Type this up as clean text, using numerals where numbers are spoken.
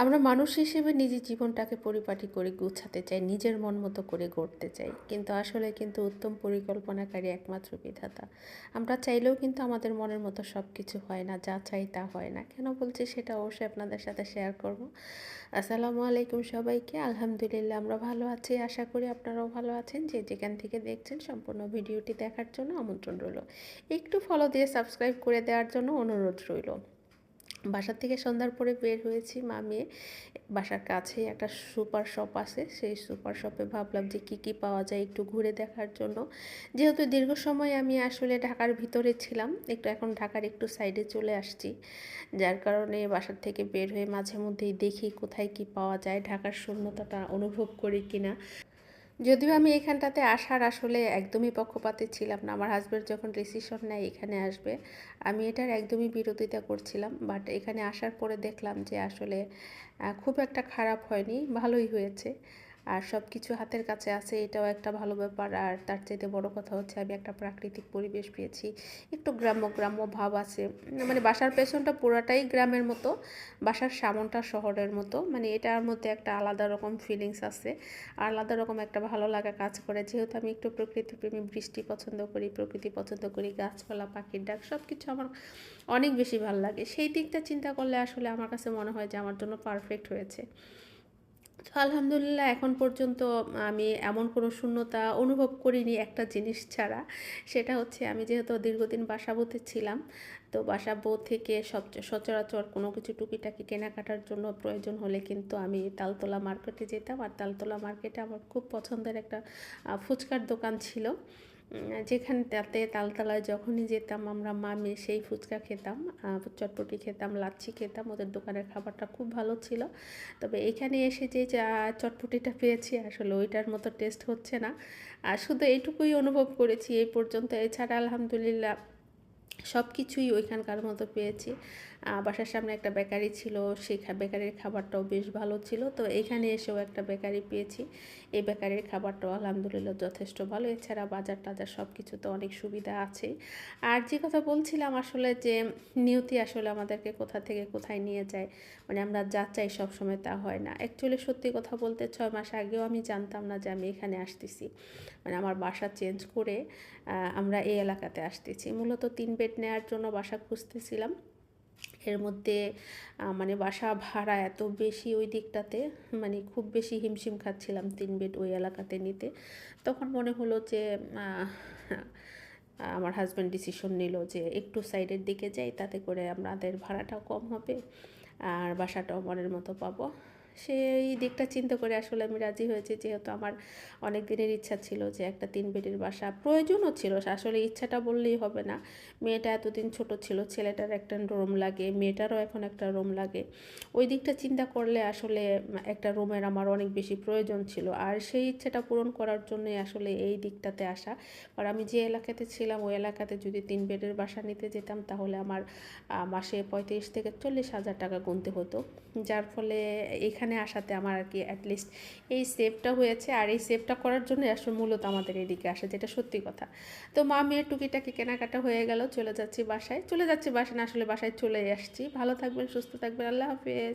আমরা মানুষ হিসেবে নিজের জীবনটাকে পরিপাটি করে গুছাতে চাই, নিজের মন মতো করে গড়তে চাই, কিন্তু আসলে উত্তম পরিকল্পনাকারী একমাত্র বিধাতা। আমরা চাইলেও কিন্তু আমাদের মনের মতো সব কিছু হয় না, যা চাই তা হয় না। কেন বলছি সেটা অবশ্যই আপনাদের সাথে শেয়ার করব। আসসালামু আলাইকুম সবাইকে। আলহামদুলিল্লাহ আমরা ভালো আছি, আশা করি আপনারাও ভালো আছেন। যে যেখান থেকে দেখছেন সম্পূর্ণ ভিডিওটি দেখার জন্য আমন্ত্রণ রইল। একটু ফলো দিয়ে সাবস্ক্রাইব করে দেওয়ার জন্য অনুরোধ রইল। বাসার থেকে সন্ধ্যার পরে বের হয়েছি মা মেয়ে। বাসার কাছেই একটা সুপার শপ আছে, সেই সুপার শপে ভাবলাম যে কী কী পাওয়া যায় একটু ঘুরে দেখার জন্য। যেহেতু দীর্ঘ সময় আমি আসলে ঢাকার ভিতরে ছিলাম, এখন ঢাকার একটু সাইডে চলে আসছি, যার কারণে বাসার থেকে বের হয়ে মাঝে মধ্যেই দেখি কোথায় কি পাওয়া যায়, ঢাকার শূন্যতাটা অনুভব করি কিনা। যদিও আমি এখানটাতে আসার আসলে একদমই পক্ষপাতী ছিলাম না। আমার হাজব্যান্ড যখন ডিসিশন নেয় এখানে আসবে, আমি এটার একদমই বিরোধিতা করছিলাম। বাট এখানে আসার পরে দেখলাম যে আসলে খুব একটা খারাপ হয়নি, ভালোই হয়েছে। আর সব কিছু হাতের কাছে আছে, এটাও একটা ভালো ব্যাপার। আর তার চাইতে বড় কথা হচ্ছে আমি একটা প্রাকৃতিক পরিবেশ পেয়েছি, একটু গ্রাম্য গ্রাম্য ভাব আছে। মানে বাসার পেছনটা পুরাটাই গ্রামের মতো, বাসার সামনটা শহরের মতো। মানে এটার মধ্যে একটা আলাদা রকম ফিলিংস আছে, আলাদা রকম একটা ভালো লাগা কাজ করে। যেহেতু আমি একটু প্রকৃতিপ্রেমী, বৃষ্টি পছন্দ করি, প্রকৃতি পছন্দ করি, গাছপালা, পাখির ডাক সব কিছু আমার অনেক বেশি ভালো লাগে। সেই দিকটা চিন্তা করলে আসলে আমার কাছে মনে হয় যে আমার জন্য পারফেক্ট হয়েছে। তো আলহামদুলিল্লাহ এখন পর্যন্ত আমি এমন কোনো শূন্যতা অনুভব করিনি একটা জিনিস ছাড়া। সেটা হচ্ছে আমি যেহেতু দীর্ঘদিন বাসাবোতে ছিলাম, তো বাসাবো থেকে সচরাচর কোনো কিছু টুকিটাকি কেনাকাটার জন্য প্রয়োজন হলে কিন্তু আমি তালতলা মার্কেটে যেতাম। আর তালতলা মার্কেটে আমার খুব পছন্দের একটা ফুচকার দোকান ছিল, যেখানটাতে তালতলায় যখনই যেতাম আমরা মা মেয়ে সেই ফুচকা খেতাম, চটপটি খেতাম, লাচ্ছি খেতাম। ওদের দোকানের খাবারটা খুব ভালো ছিল। তবে এখানে এসে যে যা চটপটিটা পেয়েছি আসলে ওইটার মতো টেস্ট হচ্ছে না। আর শুধু এইটুকুই অনুভব করেছি এই পর্যন্ত। এছাড়া আলহামদুলিল্লাহ সব কিছুই ওইখানকার মতো পেয়েছি। বাসার সামনে একটা বেকারি ছিল, সেই বেকারির খাবারটাও বেশ ভালো ছিল। তো এখানে এসেও একটা বেকারি পেয়েছি, এই বেকারির খাবারটাও আলহামদুলিল্লাহ যথেষ্ট ভালো। এছাড়া বাজার টাজার সব কিছু তো অনেক সুবিধা আছে। আর যে কথা বলছিলাম আসলে যে নিয়তি আসলে আমাদেরকে কোথা থেকে কোথায় নিয়ে যায়, মানে আমরা যা চাই সবসময় তা হয় না। অ্যাকচুয়ালি সত্যি কথা বলতে 6 মাস আগেও আমি জানতাম না যে আমি এখানে আসতেছি, মানে আমার বাসা চেঞ্জ করে আমরা এই এলাকাতে আসতেছি। মূলত 3 বেড নেওয়ার জন্য বাসা খুঁজতেছিলাম। এর মধ্যে মানে বাসা ভাড়া এত বেশি ওই দিকটাতে, মানে খুব বেশি হিমশিম খাচ্ছিলাম 3 বেড ওই এলাকাতে নিতে। তখন মনে হলো যে আমার হাজব্যান্ড ডিসিশন নিল যে একটু সাইডের দিকে যাই, তাতে করে আমাদের ভাড়াটাও কম হবে আর বাসাটাও মনের মতো পাবো। সেই দিকটা চিন্তা করে আসলে আমি রাজি হয়েছি, যেহেতু আমার অনেক দিনের ইচ্ছা ছিল যে একটা 3 বেডের বাসা প্রয়োজনও ছিল। আসলে ইচ্ছাটা বললেই হবে না, মেয়েটা এতদিন ছোট ছিল, ছেলেটার একটা রুম লাগে, মেয়েটারও এখন একটা রুম লাগে। ওই দিকটা চিন্তা করলে আসলে একটা রুমের আমার অনেক বেশি প্রয়োজন ছিল। আর সেই ইচ্ছাটা পূরণ করার জন্যই আসলে এই দিকটাতে আসা। আর আমি যে এলাকাতে ছিলাম ওই এলাকাতে যদি 3 বেডের বাসা নিতে যেতাম তাহলে আমার মাসে 35 থেকে 40 হাজার টাকা গুনতে হতো, যার ফলে এখানে আসাতে আমার আর কি অ্যাটলিস্ট এই সেভটা হয়েছে। আর এই সেভটা করার জন্য আসলে মূলত আমাদের এদিকে আসে, যেটা সত্যি কথা। তো মা মেয়ের টুকিটাকি কেনাকাটা হয়ে গেল, চলে যাচ্ছি বাসায়। চলে যাচ্ছি বাসায় না, আসলে বাসায় চলে আসছি। ভালো থাকবেন, সুস্থ থাকবেন, আল্লাহ হাফেজ।